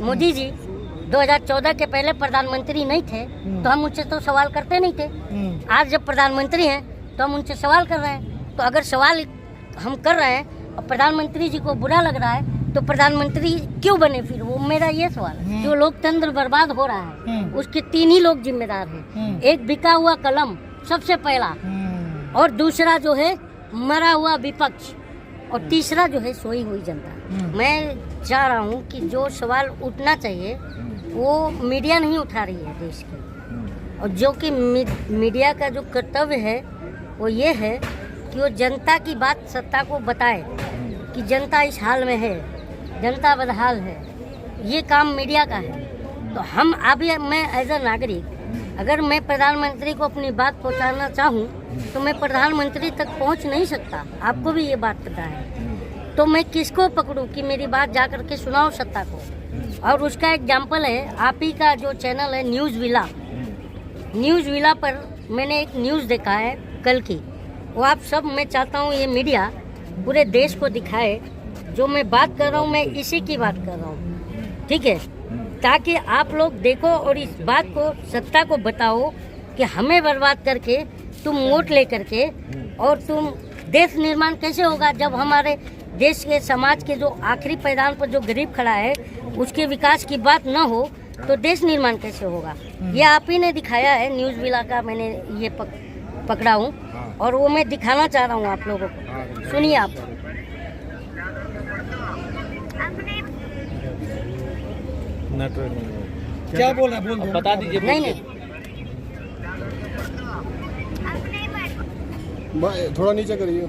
मोदी जी 2014 के पहले प्रधानमंत्री नहीं थे तो हम उनसे तो सवाल करते नहीं थे। आज जब प्रधानमंत्री हैं तो हम उनसे सवाल कर रहे हैं। तो अगर सवाल हम कर रहे हैं और प्रधानमंत्री जी को बुरा लग रहा है तो प्रधानमंत्री क्यों बने फिर? वो मेरा ये सवाल है। जो लोकतंत्र बर्बाद हो रहा है उसके 3 ही लोग जिम्मेदार हैं। एक बिका हुआ कलम सबसे पहला, और दूसरा जो है मरा हुआ विपक्ष, और तीसरा जो है सोई हुई जनता। मैं चाह रहा हूँ कि जो सवाल उठना चाहिए वो मीडिया नहीं उठा रही है देश की, और जो कि मीडिया का जो कर्तव्य है वो ये है कि वो जनता की बात सत्ता को बताए कि जनता इस हाल में है, जनता बदहाल है। ये काम मीडिया का है। तो हम अभी मैं एज अ नागरिक अगर मैं प्रधानमंत्री को अपनी बात पहुंचाना चाहूँ तो मैं प्रधानमंत्री तक पहुंच नहीं सकता। आपको भी ये बात पता है। तो मैं किसको पकड़ूं कि मेरी बात जा करके सुनाओ सत्ता को? और उसका एग्जाम्पल है आप ही का जो चैनल है न्यूज़ विला। न्यूज़ विला पर मैंने एक न्यूज़ देखा है कल की। वो आप सब, मैं चाहता हूँ ये मीडिया पूरे देश को दिखाए। जो मैं बात कर रहा हूँ मैं इसी की बात कर रहा हूँ, ठीक है? ताकि आप लोग देखो और इस बात को सत्ता को बताओ कि हमें बर्बाद करके तुम वोट ले करके, और तुम देश निर्माण कैसे होगा जब हमारे देश के समाज के जो आखिरी पैदान पर जो गरीब खड़ा है उसके विकास की बात न हो तो देश निर्माण कैसे होगा? ये आप ही ने दिखाया है। न्यूज़ विला का मैंने ये पकड़ा हूँ और वो मैं दिखाना चाह रहा हूँ आप लोगों को। सुनिए आप। क्या बोल रहा है? बोल बता दीजिए। नहीं थोड़ा नीचे करिए,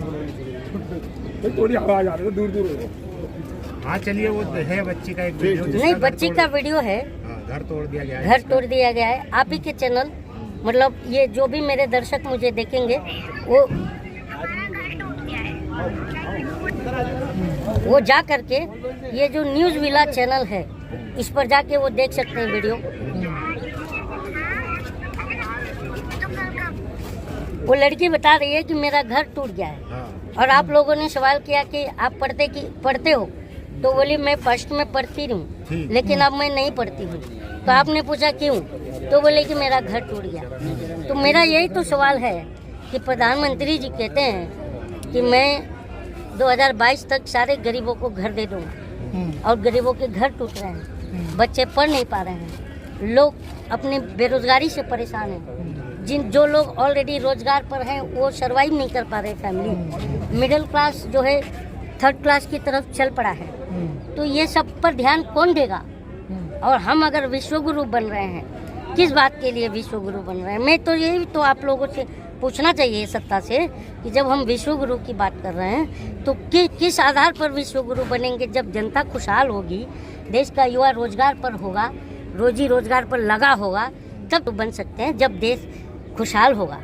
थोड़ी आवाज आ रही है, दूर दूर। हाँ चलिए, वो है बच्ची का एक वीडियो। नहीं, बच्ची का वीडियो है। घर तोड़ दिया गया है। घर तोड़ दिया गया है। आप ही के चैनल, मतलब ये जो भी मेरे दर्शक मुझे देखेंगे वो जा करके ये जो न्यूज़ विला चैनल है इस पर जाके वो देख सकते हैं वीडियो। वो लड़की बता रही है कि मेरा घर टूट गया है। और आप लोगों ने सवाल किया कि आप पढ़ते हो, तो बोली मैं फर्स्ट में पढ़ती हूँ लेकिन अब मैं नहीं पढ़ती हूँ। तो आपने पूछा क्यों? तो बोले कि मेरा घर टूट गया। तो मेरा यही तो सवाल है कि प्रधानमंत्री जी कहते हैं कि मैं 2022 तक सारे गरीबों को घर दे दूंगा, और गरीबों के घर टूट रहे हैं, बच्चे पढ़ नहीं पा रहे हैं, लोग अपनी बेरोजगारी से परेशान हैं। जो लोग ऑलरेडी रोजगार पर हैं वो सरवाइव नहीं कर पा रहे फैमिली। मिडिल क्लास जो है 3rd क्लास की तरफ चल पड़ा है। तो ये सब पर ध्यान कौन देगा? और हम अगर विश्वगुरु बन रहे हैं, किस बात के लिए विश्वगुरु बन रहे हैं? मैं तो यही तो आप लोगों से पूछना चाहिए सत्ता से कि जब हम विश्वगुरु की बात कर रहे हैं तो किस आधार पर विश्वगुरु बनेंगे? जब जनता खुशहाल होगी, देश का युवा रोजगार पर होगा, रोजी रोजगार पर लगा होगा, तब तो बन सकते हैं जब देश खुशहाल होगा।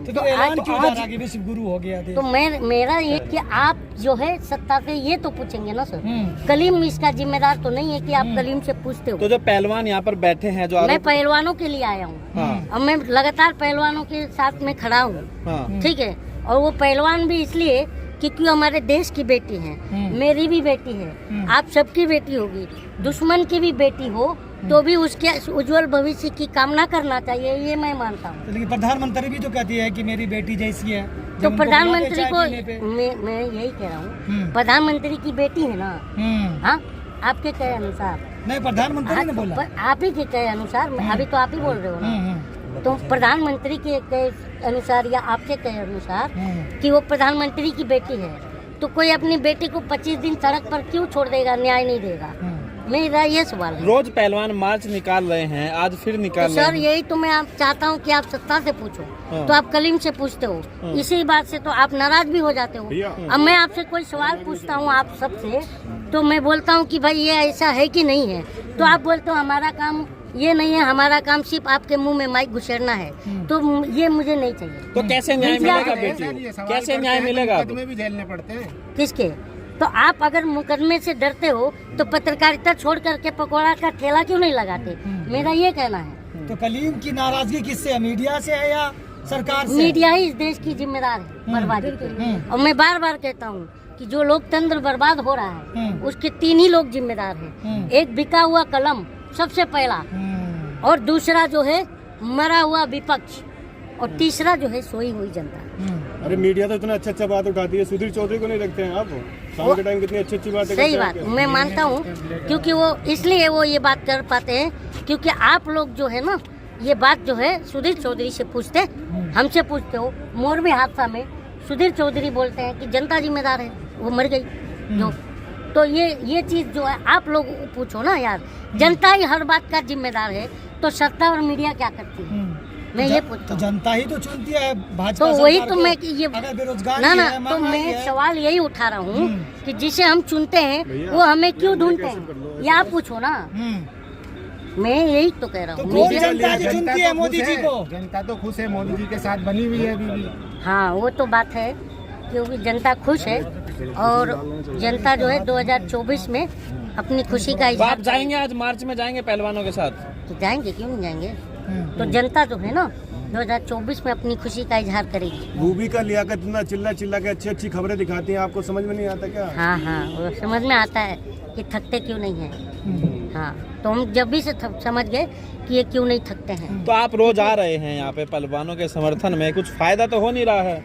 तो ऐलान क्यों जा रहा है कि विश्वगुरु हो गया देश? तो मेरा ये कि आप जो है सत्ता से ये तो पूछेंगे ना सर। कलीम इसका जिम्मेदार तो नहीं है कि आप कलीम से पूछते हो। तो जो पहलवान यहाँ पर बैठे हैं, जो मैं पहलवानों के लिए आया हूँ और मैं लगातार पहलवानों के साथ में खड़ा हूँ, ठीक है? और वो पहलवान भी इसलिए क्योंकि हमारे देश की बेटी है, मेरी भी बेटी है, आप सबकी बेटी होगी, दुश्मन की भी बेटी हो तो भी उसके उज्जवल भविष्य की कामना करना चाहिए, ये मैं मानता हूँ। लेकिन प्रधानमंत्री भी तो कहती है कि मेरी बेटी जैसी है। तो प्रधानमंत्री को मैं यही कह रहा हूँ, प्रधानमंत्री की बेटी है ना। हाँ, आपके कहे अनुसार नहीं, प्रधानमंत्री ने बोला। आप ही के कहे अनुसार, अभी तो आप ही बोल रहे हो ना। तो प्रधानमंत्री के कहे अनुसार या आपके कहे अनुसार कि वो प्रधानमंत्री की बेटी है, तो कोई अपनी बेटी को 25 दिन सड़क पर क्यों छोड़ देगा, न्याय नहीं देगा? मेरा ये सवाल है। रोज पहलवान मार्च निकाल रहे हैं, आज फिर निकाल रहे हैं। सर यही तो मैं आप चाहता हूँ कि आप सत्ता से पूछो। तो आप कलीम से पूछते हो, इसी बात से तो आप नाराज भी हो जाते हो। अब मैं आपसे कोई सवाल पूछता हूँ आप सबसे, तो मैं बोलता हूँ कि भाई ये ऐसा है कि नहीं है, तो आप बोलते हो हमारा काम ये नहीं है, हमारा काम सिर्फ आपके मुंह में माइक घुसेड़ना है। तो ये मुझे नहीं चाहिए। तो कैसे न्याय मिलेगा बेटी? कैसे न्याय मिलेगा? मुकदमे भी झेलने पड़ते हैं। किसके? तो आप अगर मुकदमे से डरते हो तो पत्रकारिता छोड़ करके पकौड़ा का ठेला क्यों नहीं लगाते? मेरा ये कहना है। तो कलीम की नाराजगी किससे है? मीडिया से है या सरकार से? मीडिया ही इस देश की जिम्मेदार है बर्बादी की। और मैं बार बार कहता हूँ कि जो लोकतंत्र बर्बाद हो रहा है उसके 3 ही लोग जिम्मेदार हैं। एक बिका हुआ कलम सबसे पहला, और दूसरा जो है मरा हुआ विपक्ष, और तीसरा जो है सोई हुई जनता। अरे मीडिया तो इतना अच्छा बात उठाती है, सुधीर चौधरी को नहीं रखते हैं आप? शाम के टाइम कितनी अच्छी बातें सही बात, मैं मानता हूँ, क्योंकि वो इसलिए वो ये बात कर पाते हैं क्योंकि आप लोग जो है ना ये बात जो है सुधीर चौधरी से पूछते, हमसे पूछते हो। मोरबी हादसा में सुधीर चौधरी बोलते हैं कि जनता जिम्मेदार है, वो मर गई जो। तो ये चीज़ जो है आप लोग पूछो ना यार, जनता ही हर बात का जिम्मेदार है तो सत्ता और मीडिया क्या करती है? मैं ये पूछता हूँ। जनता ही तो चुनती है भाजपा तो वही सरकार तो को। मैं ये अगर बेरोजगारी ना है, तो महंगाई मैं है। सवाल यही उठा रहा हूँ कि जिसे हम चुनते हैं वो हमें क्यों ढूंढते हैं, ये आप पूछो ना। मैं यही तो कह रहा तो हूँ। कौन मीडिया- जनता जो चुनती है मोदी जी को? जनता तो खुश है, मोदी जी के साथ बनी हुई है अभी भी। हाँ वो तो बात है, क्योंकि जनता खुश है और जनता जो है 2024 में अपनी खुशी का तो इजहार आप जाएंगे आज मार्च में जाएंगे पहलवानों के साथ? तो जाएंगे, क्यों नहीं जाएंगे? तो जनता जो है ना 2024 में अपनी खुशी का इजहार करेगी। मूवी का लियाकत इतना चिल्ला के अच्छी खबरें दिखाती हैं, आपको समझ में नहीं आता क्या? हाँ हाँ वो समझ में आता है कि थकते क्यों नहीं हैं। हाँ तो हम जब भी से समझ गए कि ये क्यों नहीं थकते हैं। तो आप रोज आ रहे हैं यहाँ पे पहलवानों के समर्थन में, कुछ फायदा तो हो नहीं रहा है?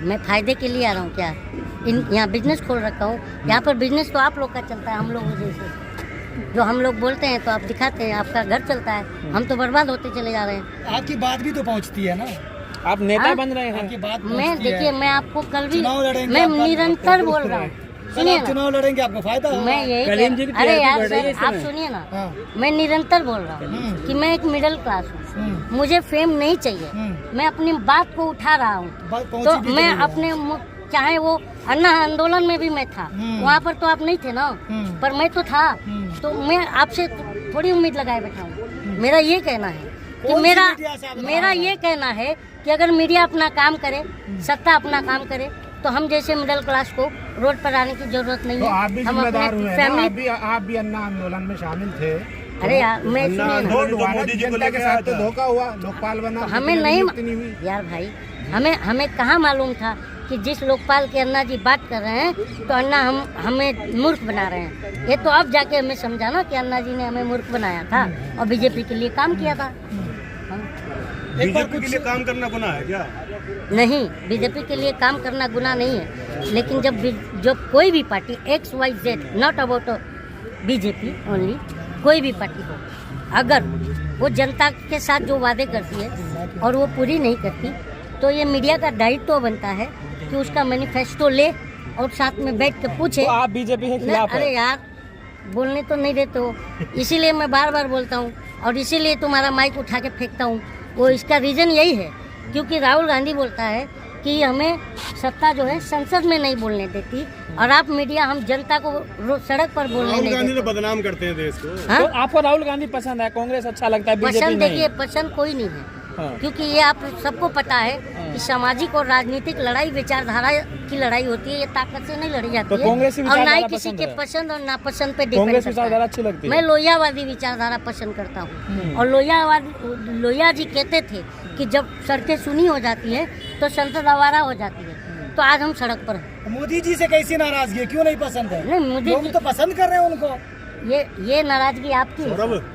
मैं फायदे के लिए आ रहा हूँ क्या? यहाँ बिजनेस खोल रखा हूँ, यहाँ पर बिजनेस तो आप लोग का चलता है, हम लोग जैसे जो हम लोग बोलते हैं तो आप दिखाते हैं, आपका घर चलता है, हम तो बर्बाद होते चले जा रहे हैं। आपकी बात भी तो पहुंचती है ना, आप नेता हाँ? बन रहे हैं। आपकी बात मैं पहुंचती है। देखिए मैं आपको कल भी चुनाव लड़ेंगे, मैं आपका- निरंतर बोल रहा हूँ, सुनिए आप ना। चुनाव लड़ेंगे आपको फायदा होगा। मैं यही कलीम जी की अरे TRP यार बढ़ रही है सर, इस आप समय। सुनिए ना, हाँ। मैं निरंतर बोल रहा हूँ कि मैं एक मिडिल क्लास हूँ, मुझे फेम नहीं चाहिए, मैं अपनी बात को उठा रहा हूँ। बात पहुंची तो भी मैं जरूर है। अपने चाहे वो अन्ना आंदोलन में भी मैं था, वहाँ पर तो आप नहीं थे ना, पर मैं तो था, तो मैं आपसे थोड़ी उम्मीद लगाए बैठा हूँ। मेरा ये कहना है कि कौन सी मेरा मीडिया से आप मेरा ये कहना है कि अगर मीडिया अपना काम करे, सत्ता अपना काम करे, तो हम जैसे मिडिल क्लास को रोड पर आने की जरूरत नहीं तो है। आप भी हम जिम्मेदार हुए हैं ना, फैमिली आप भी अन्ना आंदोलन में शामिल थे। अरे यार मैं सुनिए ना, वोट हुआ ना, जनता के साथ तो धोखा हुआ, लोकपाल बना, तो हमें लेकिन नहीं नियुक्ति नहीं हुई। यार भाई, हमें कहाँ मालूम था कि जिस लोकपाल के अन्ना जी बात कर रहे हैं तो अन्ना हमें मूर्ख बना रहे हैं। ये तो अब जाके हमें समझा ना कि अन्ना जी ने हमें मूर्ख बनाया था और बीजेपी के लिए काम किया था। बीजेपी के लिए काम करना गुनाह है क्या? नहीं, बीजेपी के लिए काम करना गुनाह नहीं है, लेकिन जब कोई भी party XYZ, not about BJP only, कोई भी पार्टी हो, अगर वो जनता के साथ जो वादे करती है और वो पूरी नहीं करती, तो ये मीडिया का दायित्व तो बनता है कि उसका मैनिफेस्टो ले और साथ में बैठ के पूछे। तो आप बीजेपी के ना, खिलाफ अरे है? यार बोलने तो नहीं देते हो, इसीलिए मैं बार बार बोलता हूँ और इसीलिए तुम्हारा माइक उठा के फेंकता हूँ। वो इसका रीज़न यही है क्योंकि राहुल गांधी बोलता है कि हमें सत्ता जो है संसद में नहीं बोलने देती, और आप मीडिया हम जनता को सड़क पर बोलने राहुल नहीं गांधी तो देते। बदनाम करते हैं देश को। हाँ? तो आपको राहुल गांधी पसंद है, कांग्रेस अच्छा लगता है, बीजेपी पसंद नहीं? देखिए, पसंद कोई नहीं है, हाँ। क्योंकि ये आप सबको पता है कि सामाजिक और राजनीतिक लड़ाई विचारधारा की लड़ाई होती है, ये ताकत से नहीं लड़ी जाती तो कांग्रेस की है, और ना ही विचारधारा किसी पसंद के है? पसंद और नापसंद पे डिपेंड कांग्रेस करता विचारधारा है। अच्छी लगती है? मैं लोहियावादी विचारधारा पसंद करता हूँ, और लोहिया जी कहते थे कि जब सड़कें सुनी हो जाती है तो संसद आवारा हो जाती है। तो आज हम सड़क पर हैं। मोदी जी से कैसी नाराजगी है, क्यों नहीं पसंद है? नहीं, मोदी लोग जी- तो पसंद कर रहे हैं उनको। ये नाराजगी आपकी है,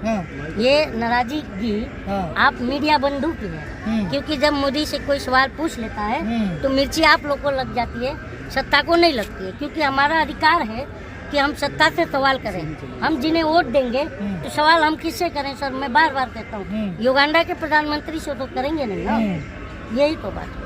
हाँ, ये नाराजगी हाँ। आप मीडिया बंधु की है, क्योंकि जब मोदी से कोई सवाल पूछ लेता है तो मिर्ची आप लोग को लग जाती है, सत्ता को नहीं लगती है, क्योंकि हमारा अधिकार है कि हम सत्ता से सवाल करें। हम जिन्हें वोट देंगे तो सवाल हम किससे करें सर? मैं बार बार कहता हूँ, युगांडा के प्रधानमंत्री से तो करेंगे नहीं ना, यही तो बात है।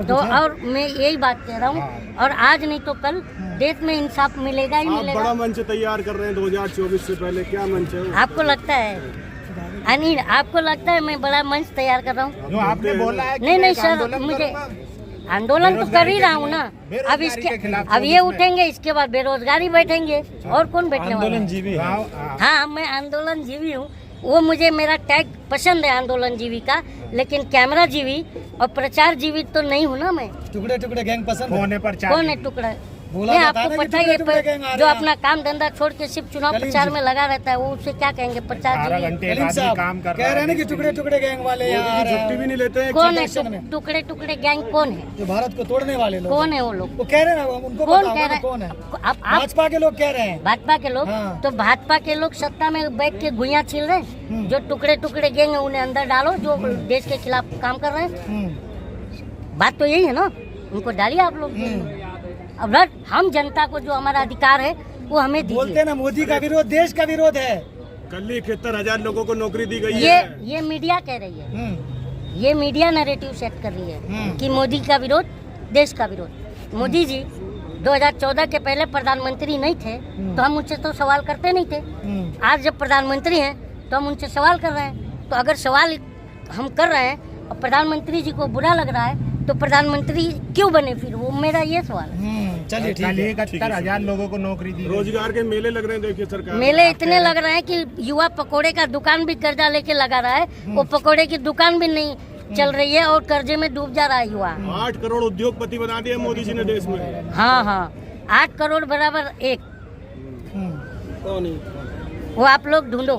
तो और मैं यही बात कह रहा हूँ, और आज नहीं तो कल देश में इंसाफ मिलेगा ही आप बड़ा मिलेगा। मंच तैयार कर रहे हैं 2024 से पहले, क्या मंच है वो? आपको लगता है अनिल, आपको लगता है मैं बड़ा मंच तैयार कर रहा हूँ? जो आपने बोला है कि नहीं मैं नहीं एक सर, आंदोलन मुझे करूंगा। आंदोलन तो कर ही रहा हूँ ना। अब बेरोजगारी इसके के खिलाफ अब ये 24 में। उठेंगे, इसके बाद बेरोजगारी बैठेंगे, और कौन बैठने वाला आंदोलन है? जीवी है। हाँ, हाँ, मैं आंदोलन जीवी हूँ, वो मुझे मेरा टैग पसंद है आंदोलन जीवी का, लेकिन कैमरा जीवी और प्रचार जीवी तो नहीं हूँ ना मैं। टुकड़े टुकड़े गैंग पसंद है? होने पर कौन है टुकड़ा? बोला नहीं, जाता है आपको ना कि पता ही है टुकड़े गैंग आ जो रहे हैं। अपना काम धंधा छोड़ के सिर्फ चुनाव कलीम प्रचार जी। में लगा रहता है वो उससे क्या कहेंगे प्रचार 12 जी? घंटे एक कलीम आदमी साहब काम कर कह रहा रहे हैं ना कि है टुकड़े टुकड़े गैंग वाले यहाँ आ रहे छुट्टी भी हैं नहीं लेते हैं कौन है इलेक्शन में। टुकड़े टुकड़े गैंग कौन है? जो भारत को तोड़ने वाले लोग कौन है वो लोग? वो कह रहे हैं ना उनको कौन बताओ कह ना रहे कौन है आप भाजपा के लोग कह रहे हैं भाजपा के लोग हाँ। तो भाजपा के लोग सत्ता में बैठ के गुइयां छील रहे हैं जो टुकड़े टुकड़े गैंग है उन्हें अंदर डालो जो देश के खिलाफ काम कर रहे हैं। बात तो यही है ना, उनको डालिए आप लोग। अब हम जनता को जो हमारा अधिकार है वो हमें बोलते दीजिए। हैं ना मोदी का विरोध देश का विरोध है। कल ही 71,000 लोगों को नौकरी दी गई ये है। ये मीडिया कह रही है, हम्म, ये मीडिया नैरेटिव सेट कर रही है कि मोदी का विरोध देश का विरोध। मोदी जी 2014 के पहले प्रधानमंत्री नहीं थे तो हम उनसे तो सवाल करते नहीं थे। आज जब प्रधानमंत्री हैं तो हम उनसे सवाल कर रहे हैं। तो अगर सवाल हम कर रहे हैं और प्रधानमंत्री जी को बुरा लग रहा है तो प्रधानमंत्री क्यों बने फिर? वो मेरा ये सवाल है। चलिए ठीक कल है। 71,000 लोगों को नौकरी दी गई। रोजगार के मेले लग रहे हैं, देखिए सरकार। मेले इतने लग रहे हैं कि युवा पकोड़े का दुकान भी कर्जा लेके लगा रहा है, वो पकोड़े की दुकान भी नहीं चल रही है और कर्जे में डूब जा रहा है युवा। 8 करोड़ उद्योगपति बना दिए मोदी जी ने देश में। हाँ हाँ 8 करोड़ बराबर एक, कौन है? वो आप लोग ढूंढो।